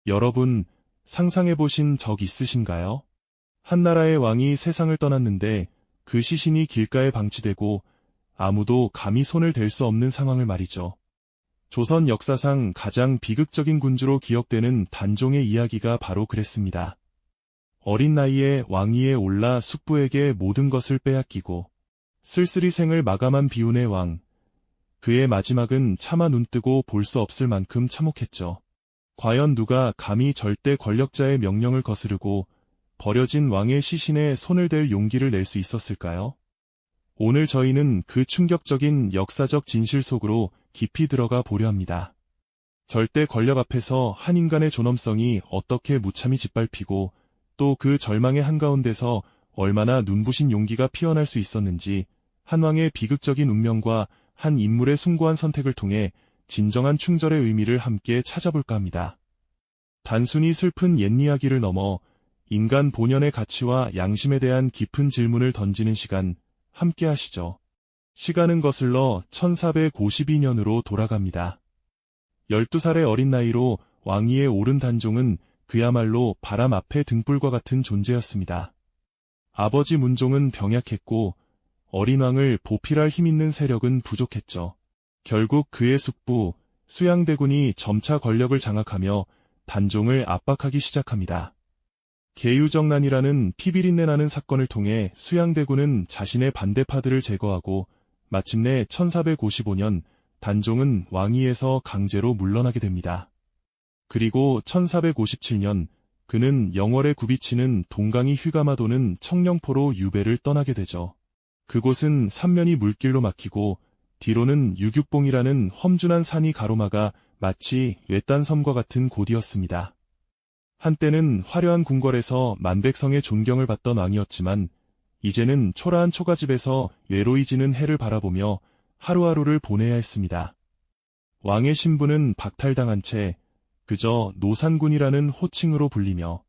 여러분, 상상해보신 적 있으신가요? 한나라의 왕이 세상을 떠났는데 그 시신이 길가에 방치되고 아무도 감히 손을 댈 수 없는 상황을 말이죠. 조선 역사상 가장 비극적인 군주로 기억되는 단종의 이야기가 바로 그랬습니다. 어린 나이에 왕위에 올라 숙부에게 모든 것을 빼앗기고 쓸쓸히 생을 마감한 비운의 왕. 그의 마지막은 차마 눈뜨고 볼 수 없을 만큼 참혹했죠. 과연 누가 감히 절대 권력자의 명령을 거스르고 버려진 왕의 시신에 손을 댈 용기를 낼 수 있었을까요? 오늘 저희는 그 충격적인 역사적 진실 속으로 깊이 들어가 보려 합니다. 절대 권력 앞에서 한 인간의 존엄성이 어떻게 무참히 짓밟히고 또 그 절망의 한가운데서 얼마나 눈부신 용기가 피어날 수 있었는지 한 왕의 비극적인 운명과 한 인물의 숭고한 선택을 통해 진정한 충절의 의미를 함께 찾아볼까 합니다. 단순히 슬픈 옛이야기를 넘어 인간 본연의 가치와 양심에 대한 깊은 질문을 던지는 시간, 함께 하시죠. 시간은 거슬러 1452년으로 돌아갑니다. 12살의 어린 나이로 왕위에 오른 단종은 그야말로 바람 앞의 등불과 같은 존재였습니다. 아버지 문종은 병약했고 어린 왕을 보필할 힘있는 세력은 부족했죠. 결국 그의 숙부 수양대군이 점차 권력을 장악하며 단종을 압박하기 시작합니다. 계유정난이라는 피비린내 나는 사건을 통해 수양대군은 자신의 반대파들을 제거하고 마침내 1455년 단종은 왕위에서 강제로 물러나게 됩니다. 그리고 1457년 그는 영월에 굽이치는 동강이 휘감아 도는 청령포로 유배를 떠나게 되죠. 그곳은 삼면이 물길로 막히고 뒤로는 유육봉이라는 험준한 산이 가로막아 마치 외딴 섬과 같은 곳이었습니다. 한때는 화려한 궁궐에서 만백성의 존경을 받던 왕이었지만 이제는 초라한 초가집에서 외로이 지는 해를 바라보며 하루하루를 보내야 했습니다. 왕의 신분은 박탈당한 채 그저 노산군이라는 호칭으로 불리며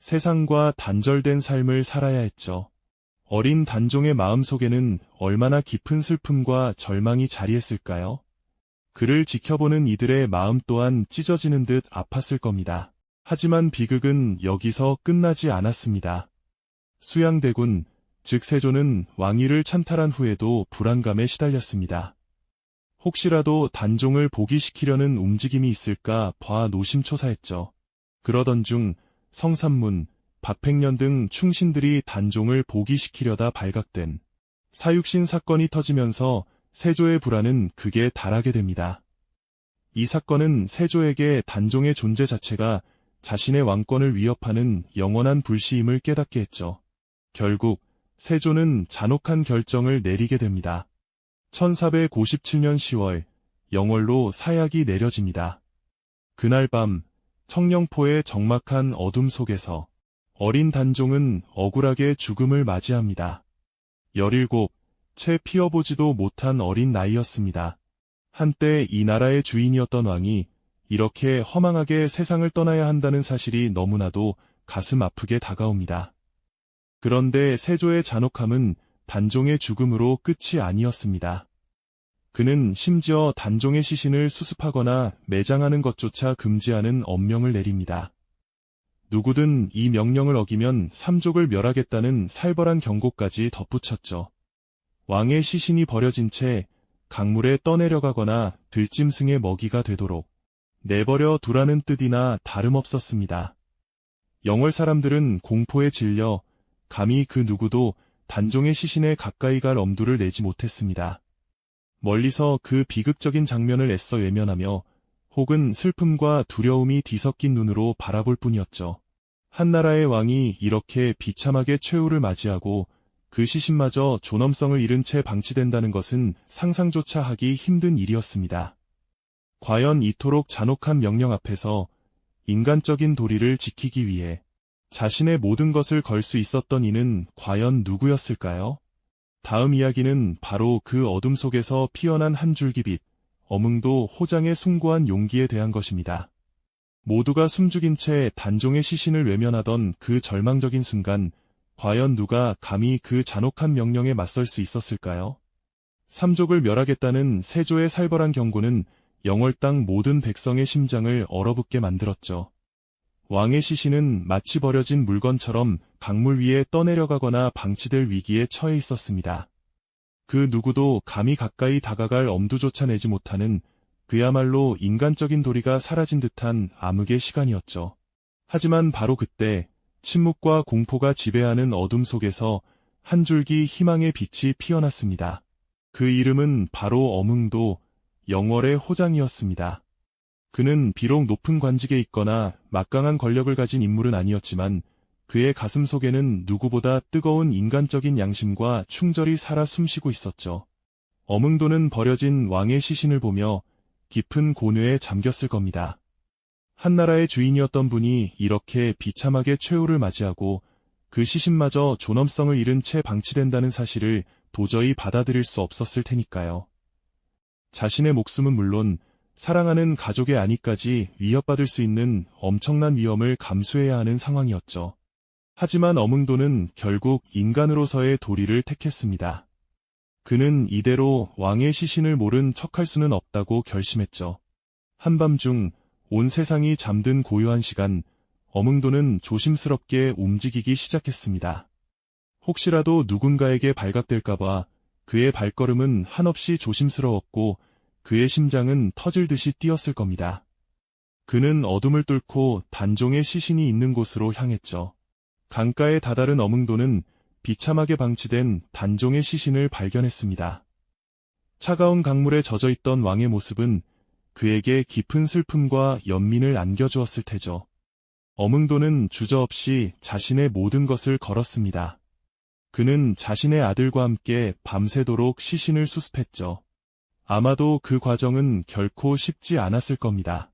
세상과 단절된 삶을 살아야 했죠. 어린 단종의 마음속에는 얼마나 깊은 슬픔과 절망이 자리했을까요? 그를 지켜보는 이들의 마음 또한 찢어지는 듯 아팠을 겁니다. 하지만 비극은 여기서 끝나지 않았습니다. 수양대군, 즉 세조는 왕위를 찬탈한 후에도 불안감에 시달렸습니다. 혹시라도 단종을 복위시키려는 움직임이 있을까 봐 노심초사했죠. 그러던 중 성삼문, 박팽년 등 충신들이 단종을 복위시키려다 발각된 사육신 사건이 터지면서 세조의 불안은 극에 달하게 됩니다. 이 사건은 세조에게 단종의 존재 자체가 자신의 왕권을 위협하는 영원한 불시임을 깨닫게 했죠. 결국 세조는 잔혹한 결정을 내리게 됩니다. 1457년 10월 영월로 사약이 내려집니다. 그날 밤 청령포의 적막한 어둠 속에서 어린 단종은 억울하게 죽음을 맞이합니다. 17, 채 피어보지도 못한 어린 나이였습니다. 한때 이 나라의 주인이었던 왕이 이렇게 허망하게 세상을 떠나야 한다는 사실이 너무나도 가슴 아프게 다가옵니다. 그런데 세조의 잔혹함은 단종의 죽음으로 끝이 아니었습니다. 그는 심지어 단종의 시신을 수습하거나 매장하는 것조차 금지하는 엄명을 내립니다. 누구든 이 명령을 어기면 삼족을 멸하겠다는 살벌한 경고까지 덧붙였죠. 왕의 시신이 버려진 채 강물에 떠내려가거나 들짐승의 먹이가 되도록 내버려 두라는 뜻이나 다름없었습니다. 영월 사람들은 공포에 질려 감히 그 누구도 단종의 시신에 가까이 갈 엄두를 내지 못했습니다. 멀리서 그 비극적인 장면을 애써 외면하며 혹은 슬픔과 두려움이 뒤섞인 눈으로 바라볼 뿐이었죠. 한나라의 왕이 이렇게 비참하게 최후를 맞이하고 그 시신마저 존엄성을 잃은 채 방치된다는 것은 상상조차 하기 힘든 일이었습니다. 과연 이토록 잔혹한 명령 앞에서 인간적인 도리를 지키기 위해 자신의 모든 것을 걸 수 있었던 이는 과연 누구였을까요? 다음 이야기는 바로 그 어둠 속에서 피어난 한 줄기 빛, 어뭉도 호장의 숭고한 용기에 대한 것입니다. 모두가 숨죽인 채 단종의 시신을 외면하던 그 절망적인 순간, 과연 누가 감히 그 잔혹한 명령에 맞설 수 있었을까요? 삼족을 멸하겠다는 세조의 살벌한 경고는 영월 땅 모든 백성의 심장을 얼어붙게 만들었죠. 왕의 시신은 마치 버려진 물건처럼 강물 위에 떠내려가거나 방치될 위기에 처해 있었습니다. 그 누구도 감히 가까이 다가갈 엄두조차 내지 못하는 그야말로 인간적인 도리가 사라진 듯한 암흑의 시간이었죠. 하지만 바로 그때 침묵과 공포가 지배하는 어둠 속에서 한 줄기 희망의 빛이 피어났습니다. 그 이름은 바로 어몽도, 영월의 호장이었습니다. 그는 비록 높은 관직에 있거나 막강한 권력을 가진 인물은 아니었지만 그의 가슴 속에는 누구보다 뜨거운 인간적인 양심과 충절이 살아 숨쉬고 있었죠. 어몽도는 버려진 왕의 시신을 보며 깊은 고뇌에 잠겼을 겁니다. 한나라의 주인이었던 분이 이렇게 비참하게 최후를 맞이하고 그 시신마저 존엄성을 잃은 채 방치된다는 사실을 도저히 받아들일 수 없었을 테니까요. 자신의 목숨은 물론 사랑하는 가족의 안위까지 위협받을 수 있는 엄청난 위험을 감수해야 하는 상황이었죠. 하지만 어몽도는 결국 인간으로서의 도리를 택했습니다. 그는 이대로 왕의 시신을 모른 척할 수는 없다고 결심했죠. 한밤중 온 세상이 잠든 고요한 시간, 어몽도는 조심스럽게 움직이기 시작했습니다. 혹시라도 누군가에게 발각될까봐 그의 발걸음은 한없이 조심스러웠고 그의 심장은 터질 듯이 뛰었을 겁니다. 그는 어둠을 뚫고 단종의 시신이 있는 곳으로 향했죠. 강가에 다다른 어몽도는 비참하게 방치된 단종의 시신을 발견했습니다. 차가운 강물에 젖어있던 왕의 모습은 그에게 깊은 슬픔과 연민을 안겨주었을 테죠. 어몽도는 주저없이 자신의 모든 것을 걸었습니다. 그는 자신의 아들과 함께 밤새도록 시신을 수습했죠. 아마도 그 과정은 결코 쉽지 않았을 겁니다.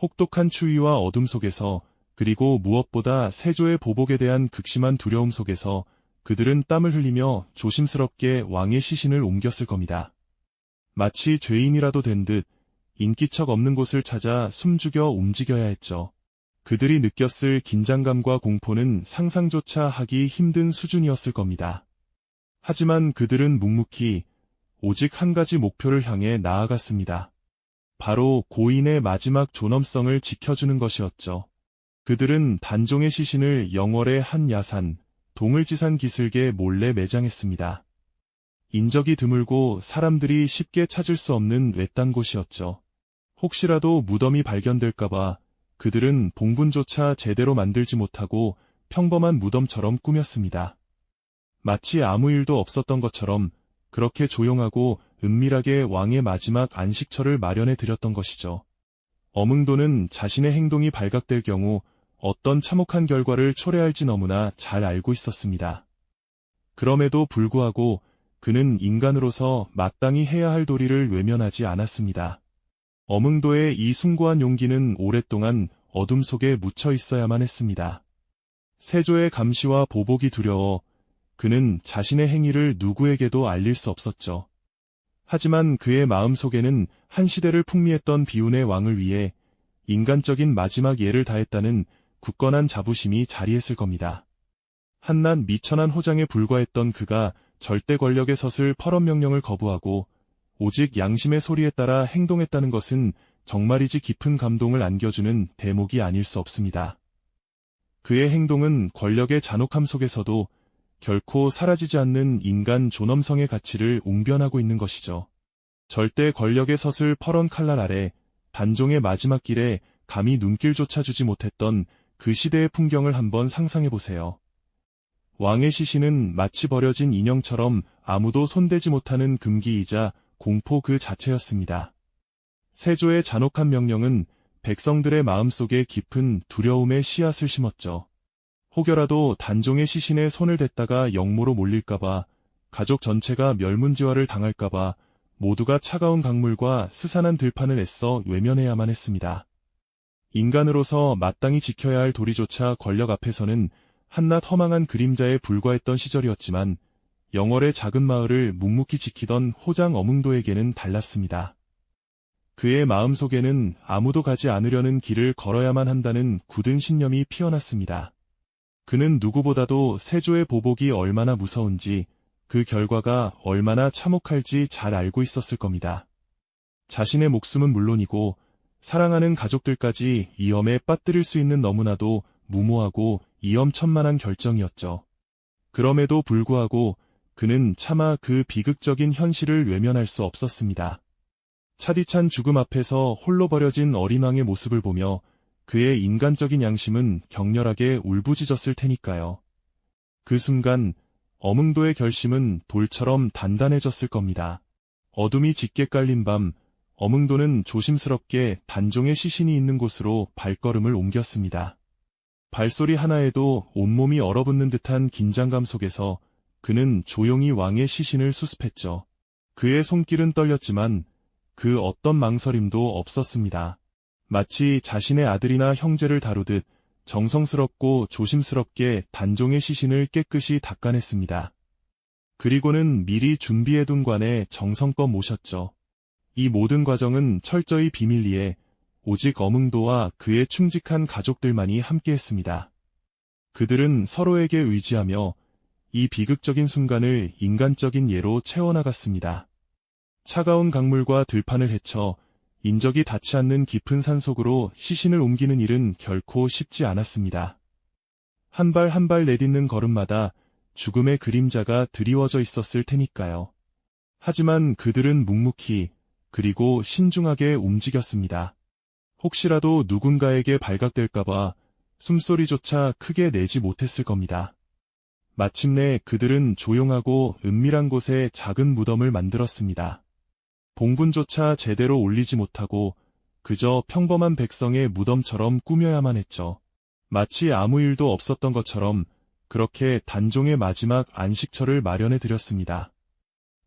혹독한 추위와 어둠 속에서 그리고 무엇보다 세조의 보복에 대한 극심한 두려움 속에서 그들은 땀을 흘리며 조심스럽게 왕의 시신을 옮겼을 겁니다. 마치 죄인이라도 된 듯 인기척 없는 곳을 찾아 숨죽여 움직여야 했죠. 그들이 느꼈을 긴장감과 공포는 상상조차 하기 힘든 수준이었을 겁니다. 하지만 그들은 묵묵히 오직 한 가지 목표를 향해 나아갔습니다. 바로 고인의 마지막 존엄성을 지켜주는 것이었죠. 그들은 단종의 시신을 영월의 한 야산, 동을지산 기슭에 몰래 매장했습니다. 인적이 드물고 사람들이 쉽게 찾을 수 없는 외딴 곳이었죠. 혹시라도 무덤이 발견될까봐 그들은 봉분조차 제대로 만들지 못하고 평범한 무덤처럼 꾸몄습니다. 마치 아무 일도 없었던 것처럼 그렇게 조용하고 은밀하게 왕의 마지막 안식처를 마련해 드렸던 것이죠. 어몽도는 자신의 행동이 발각될 경우 어떤 참혹한 결과를 초래할지 너무나 잘 알고 있었습니다. 그럼에도 불구하고 그는 인간으로서 마땅히 해야 할 도리를 외면하지 않았습니다. 어몽도의 이 숭고한 용기는 오랫동안 어둠 속에 묻혀 있어야만 했습니다. 세조의 감시와 보복이 두려워 그는 자신의 행위를 누구에게도 알릴 수 없었죠. 하지만 그의 마음속에는 한 시대를 풍미했던 비운의 왕을 위해 인간적인 마지막 예를 다했다는 굳건한 자부심이 자리했을 겁니다. 한낱 미천한 호장에 불과했던 그가 절대 권력의 섰을 펄업 명령을 거부하고 오직 양심의 소리에 따라 행동했다는 것은 정말이지 깊은 감동을 안겨주는 대목이 아닐 수 없습니다. 그의 행동은 권력의 잔혹함 속에서도 결코 사라지지 않는 인간 존엄성의 가치를 웅변하고 있는 것이죠. 절대 권력의 섰을 펄언 칼날 아래 단종의 마지막 길에 감히 눈길조차 주지 못했던 그 시대의 풍경을 한번 상상해보세요. 왕의 시신은 마치 버려진 인형처럼 아무도 손대지 못하는 금기이자 공포 그 자체였습니다. 세조의 잔혹한 명령은 백성들의 마음속에 깊은 두려움의 씨앗을 심었죠. 혹여라도 단종의 시신에 손을 댔다가 역모로 몰릴까봐, 가족 전체가 멸문지화를 당할까봐 모두가 차가운 강물과 스산한 들판을 애써 외면해야만 했습니다. 인간으로서 마땅히 지켜야 할 도리조차 권력 앞에서는 한낱 허망한 그림자에 불과했던 시절이었지만 영월의 작은 마을을 묵묵히 지키던 호장 어몽도에게는 달랐습니다. 그의 마음속에는 아무도 가지 않으려는 길을 걸어야만 한다는 굳은 신념이 피어났습니다. 그는 누구보다도 세조의 보복이 얼마나 무서운지, 그 결과가 얼마나 참혹할지 잘 알고 있었을 겁니다. 자신의 목숨은 물론이고 사랑하는 가족들까지 위험에 빠뜨릴 수 있는 너무나도 무모하고 위험천만한 결정이었죠. 그럼에도 불구하고 그는 차마 그 비극적인 현실을 외면할 수 없었습니다. 차디찬 죽음 앞에서 홀로 버려진 어린 왕의 모습을 보며 그의 인간적인 양심은 격렬하게 울부짖었을 테니까요. 그 순간 어몽도의 결심은 돌처럼 단단해졌을 겁니다. 어둠이 짙게 깔린 밤, 어몽도는 조심스럽게 단종의 시신이 있는 곳으로 발걸음을 옮겼습니다. 발소리 하나에도 온몸이 얼어붙는 듯한 긴장감 속에서 그는 조용히 왕의 시신을 수습했죠. 그의 손길은 떨렸지만 그 어떤 망설임도 없었습니다. 마치 자신의 아들이나 형제를 다루듯 정성스럽고 조심스럽게 단종의 시신을 깨끗이 닦아냈습니다. 그리고는 미리 준비해둔 관에 정성껏 모셨죠. 이 모든 과정은 철저히 비밀리에 오직 어몽도와 그의 충직한 가족들만이 함께했습니다. 그들은 서로에게 의지하며 이 비극적인 순간을 인간적인 예로 채워나갔습니다. 차가운 강물과 들판을 헤쳐 인적이 닿지 않는 깊은 산속으로 시신을 옮기는 일은 결코 쉽지 않았습니다. 한 발 한 발 내딛는 걸음마다 죽음의 그림자가 드리워져 있었을 테니까요. 하지만 그들은 묵묵히 그리고 신중하게 움직였습니다. 혹시라도 누군가에게 발각될까봐 숨소리조차 크게 내지 못했을 겁니다. 마침내 그들은 조용하고 은밀한 곳에 작은 무덤을 만들었습니다. 봉분조차 제대로 올리지 못하고 그저 평범한 백성의 무덤처럼 꾸며야만 했죠. 마치 아무 일도 없었던 것처럼 그렇게 단종의 마지막 안식처를 마련해 드렸습니다.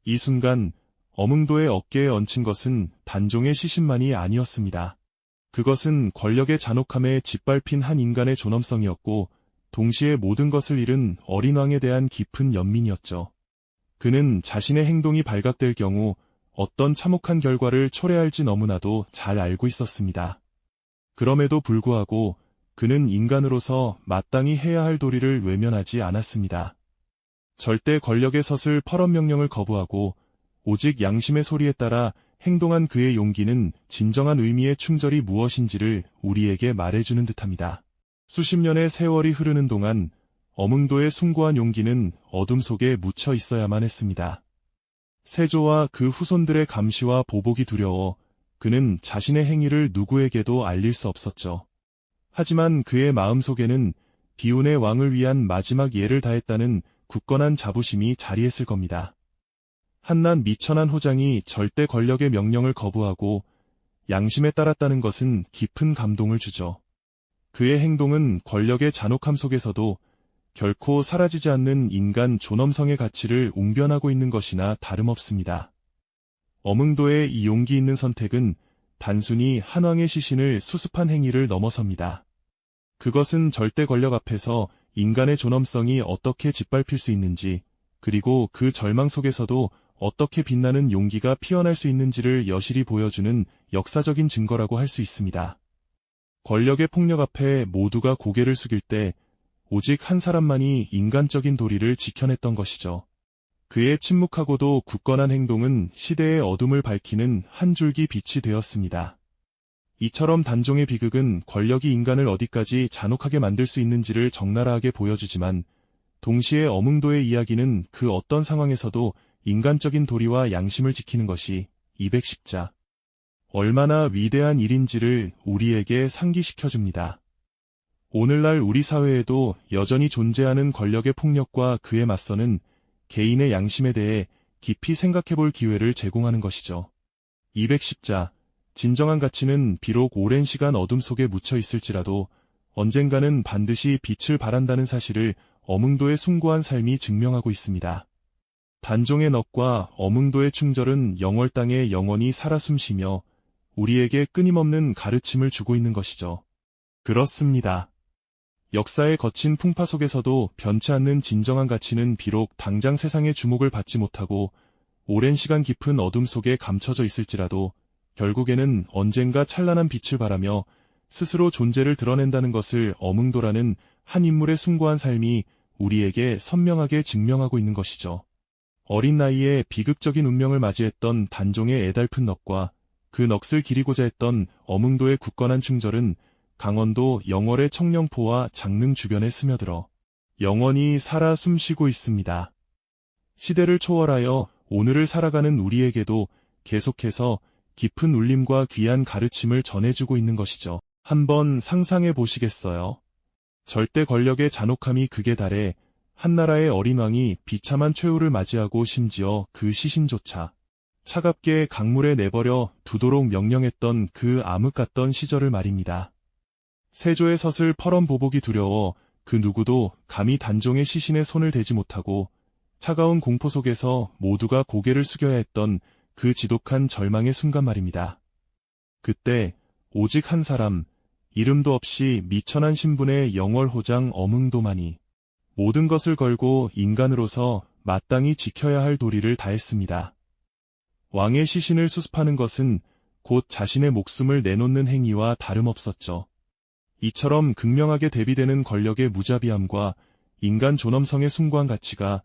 이 순간 어몽도의 어깨에 얹힌 것은 단종의 시신만이 아니었습니다. 그것은 권력의 잔혹함에 짓밟힌 한 인간의 존엄성이었고 동시에 모든 것을 잃은 어린 왕에 대한 깊은 연민이었죠. 그는 자신의 행동이 발각될 경우 어떤 참혹한 결과를 초래할지 너무나도 잘 알고 있었습니다. 그럼에도 불구하고 그는 인간으로서 마땅히 해야 할 도리를 외면하지 않았습니다. 절대 권력의 섰을 펄업 명령을 거부하고 오직 양심의 소리에 따라 행동한 그의 용기는 진정한 의미의 충절이 무엇인지를 우리에게 말해주는 듯합니다. 수십 년의 세월이 흐르는 동안 어몽도의 숭고한 용기는 어둠 속에 묻혀 있어야만 했습니다. 세조와 그 후손들의 감시와 보복이 두려워 그는 자신의 행위를 누구에게도 알릴 수 없었죠. 하지만 그의 마음속에는 비운의 왕을 위한 마지막 예를 다했다는 굳건한 자부심이 자리했을 겁니다. 한낱 미천한 호장이 절대 권력의 명령을 거부하고 양심에 따랐다는 것은 깊은 감동을 주죠. 그의 행동은 권력의 잔혹함 속에서도 결코 사라지지 않는 인간 존엄성의 가치를 웅변하고 있는 것이나 다름없습니다. 어몽도의 이 용기 있는 선택은 단순히 한 왕의 시신을 수습한 행위를 넘어섭니다. 그것은 절대 권력 앞에서 인간의 존엄성이 어떻게 짓밟힐 수 있는지, 그리고 그 절망 속에서도 어떻게 빛나는 용기가 피어날 수 있는지를 여실히 보여주는 역사적인 증거라고 할 수 있습니다. 권력의 폭력 앞에 모두가 고개를 숙일 때 오직 한 사람만이 인간적인 도리를 지켜냈던 것이죠. 그의 침묵하고도 굳건한 행동은 시대의 어둠을 밝히는 한 줄기 빛이 되었습니다. 이처럼 단종의 비극은 권력이 인간을 어디까지 잔혹하게 만들 수 있는지를 적나라하게 보여주지만 동시에 어몽도의 이야기는 그 어떤 상황에서도 인간적인 도리와 양심을 지키는 것이 210자. 얼마나 위대한 일인지를 우리에게 상기시켜줍니다. 오늘날 우리 사회에도 여전히 존재하는 권력의 폭력과 그에 맞서는 개인의 양심에 대해 깊이 생각해볼 기회를 제공하는 것이죠. 210자, 진정한 가치는 비록 오랜 시간 어둠 속에 묻혀 있을지라도 언젠가는 반드시 빛을 발한다는 사실을 어몽도의 숭고한 삶이 증명하고 있습니다. 단종의 넋과 어몽도의 충절은 영월 땅에 영원히 살아 숨쉬며 우리에게 끊임없는 가르침을 주고 있는 것이죠. 그렇습니다. 역사의 거친 풍파 속에서도 변치 않는 진정한 가치는 비록 당장 세상의 주목을 받지 못하고 오랜 시간 깊은 어둠 속에 감춰져 있을지라도 결국에는 언젠가 찬란한 빛을 발하며 스스로 존재를 드러낸다는 것을 어몽도라는 한 인물의 숭고한 삶이 우리에게 선명하게 증명하고 있는 것이죠. 어린 나이에 비극적인 운명을 맞이했던 단종의 애달픈 넋과 그 넋을 기리고자 했던 어몽도의 굳건한 충절은 강원도 영월의 청령포와 장릉 주변에 스며들어 영원히 살아 숨쉬고 있습니다. 시대를 초월하여 오늘을 살아가는 우리에게도 계속해서 깊은 울림과 귀한 가르침을 전해주고 있는 것이죠. 한번 상상해 보시겠어요? 절대 권력의 잔혹함이 극에 달해 한나라의 어린 왕이 비참한 최후를 맞이하고 심지어 그 시신조차 차갑게 강물에 내버려 두도록 명령했던 그 암흑 같던 시절을 말입니다. 세조의 서슬 퍼런 보복이 두려워 그 누구도 감히 단종의 시신에 손을 대지 못하고 차가운 공포 속에서 모두가 고개를 숙여야 했던 그 지독한 절망의 순간 말입니다. 그때 오직 한 사람, 이름도 없이 미천한 신분의 영월호장 어몽도만이 모든 것을 걸고 인간으로서 마땅히 지켜야 할 도리를 다했습니다. 왕의 시신을 수습하는 것은 곧 자신의 목숨을 내놓는 행위와 다름없었죠. 이처럼 극명하게 대비되는 권력의 무자비함과 인간 존엄성의 숭고한 가치가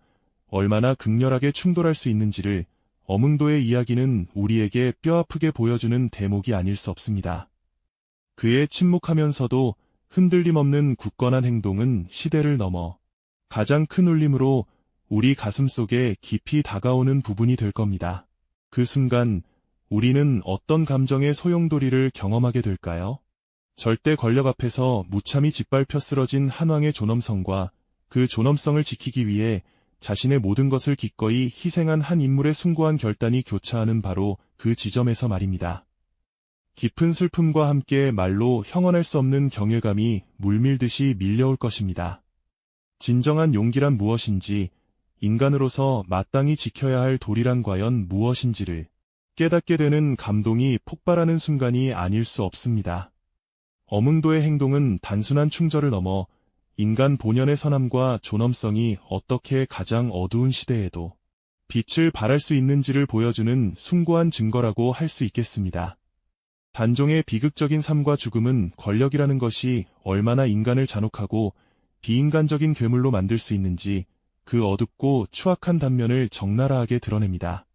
얼마나 극렬하게 충돌할 수 있는지를 어몽도의 이야기는 우리에게 뼈아프게 보여주는 대목이 아닐 수 없습니다. 그의 침묵하면서도 흔들림 없는 굳건한 행동은 시대를 넘어 가장 큰 울림으로 우리 가슴 속에 깊이 다가오는 부분이 될 겁니다. 그 순간 우리는 어떤 감정의 소용돌이를 경험하게 될까요? 절대 권력 앞에서 무참히 짓밟혀 쓰러진 한왕의 존엄성과 그 존엄성을 지키기 위해 자신의 모든 것을 기꺼이 희생한 한 인물의 숭고한 결단이 교차하는 바로 그 지점에서 말입니다. 깊은 슬픔과 함께 말로 형언할 수 없는 경외감이 물밀듯이 밀려올 것입니다. 진정한 용기란 무엇인지, 인간으로서 마땅히 지켜야 할 도리란 과연 무엇인지를 깨닫게 되는 감동이 폭발하는 순간이 아닐 수 없습니다. 어몽도의 행동은 단순한 충절을 넘어 인간 본연의 선함과 존엄성이 어떻게 가장 어두운 시대에도 빛을 발할 수 있는지를 보여주는 숭고한 증거라고 할 수 있겠습니다. 단종의 비극적인 삶과 죽음은 권력이라는 것이 얼마나 인간을 잔혹하고 비인간적인 괴물로 만들 수 있는지 그 어둡고 추악한 단면을 적나라하게 드러냅니다.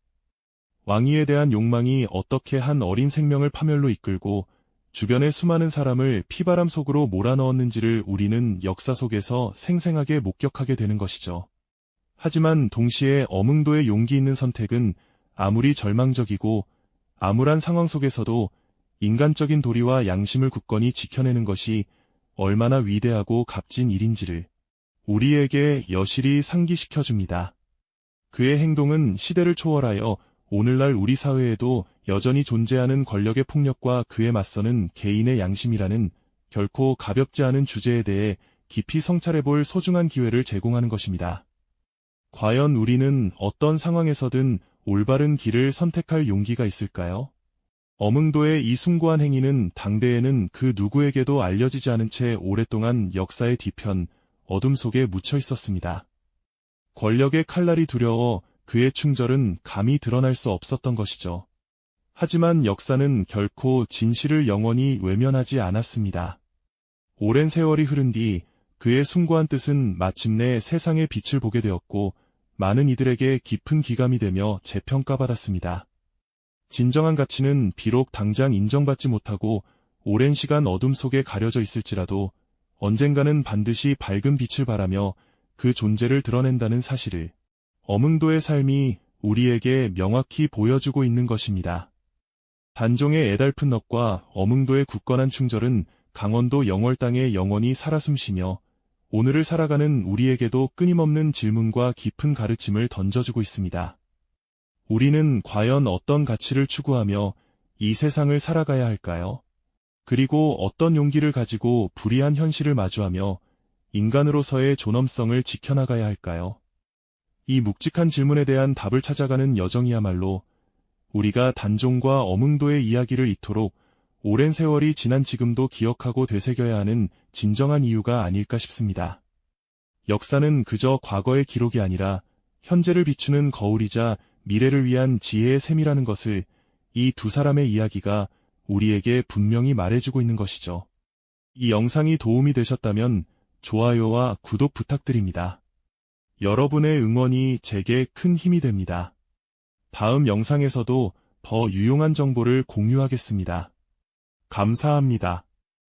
왕위에 대한 욕망이 어떻게 한 어린 생명을 파멸로 이끌고 주변의 수많은 사람을 피바람 속으로 몰아넣었는지를 우리는 역사 속에서 생생하게 목격하게 되는 것이죠. 하지만 동시에 어몽도의 용기 있는 선택은 아무리 절망적이고 암울한 상황 속에서도 인간적인 도리와 양심을 굳건히 지켜내는 것이 얼마나 위대하고 값진 일인지를 우리에게 여실히 상기시켜줍니다. 그의 행동은 시대를 초월하여 오늘날 우리 사회에도 여전히 존재하는 권력의 폭력과 그에 맞서는 개인의 양심이라는 결코 가볍지 않은 주제에 대해 깊이 성찰해볼 소중한 기회를 제공하는 것입니다. 과연 우리는 어떤 상황에서든 올바른 길을 선택할 용기가 있을까요? 어몽도의 이 숭고한 행위는 당대에는 그 누구에게도 알려지지 않은 채 오랫동안 역사의 뒤편, 어둠 속에 묻혀 있었습니다. 권력의 칼날이 두려워 그의 충절은 감히 드러날 수 없었던 것이죠. 하지만 역사는 결코 진실을 영원히 외면하지 않았습니다. 오랜 세월이 흐른 뒤 그의 숭고한 뜻은 마침내 세상의 빛을 보게 되었고 많은 이들에게 깊은 기감이 되며 재평가받았습니다. 진정한 가치는 비록 당장 인정받지 못하고 오랜 시간 어둠 속에 가려져 있을지라도 언젠가는 반드시 밝은 빛을 발하며 그 존재를 드러낸다는 사실을 어몽도의 삶이 우리에게 명확히 보여주고 있는 것입니다. 단종의 애달픈 넋과 어몽도의 굳건한 충절은 강원도 영월 땅에 영원히 살아 숨쉬며 오늘을 살아가는 우리에게도 끊임없는 질문과 깊은 가르침을 던져주고 있습니다. 우리는 과연 어떤 가치를 추구하며 이 세상을 살아가야 할까요? 그리고 어떤 용기를 가지고 불의한 현실을 마주하며 인간으로서의 존엄성을 지켜나가야 할까요? 이 묵직한 질문에 대한 답을 찾아가는 여정이야말로 우리가 단종과 어몽도의 이야기를 이토록 오랜 세월이 지난 지금도 기억하고 되새겨야 하는 진정한 이유가 아닐까 싶습니다. 역사는 그저 과거의 기록이 아니라 현재를 비추는 거울이자 미래를 위한 지혜의 셈이라는 것을 이 두 사람의 이야기가 우리에게 분명히 말해주고 있는 것이죠. 이 영상이 도움이 되셨다면 좋아요와 구독 부탁드립니다. 여러분의 응원이 제게 큰 힘이 됩니다. 다음 영상에서도 더 유용한 정보를 공유하겠습니다. 감사합니다.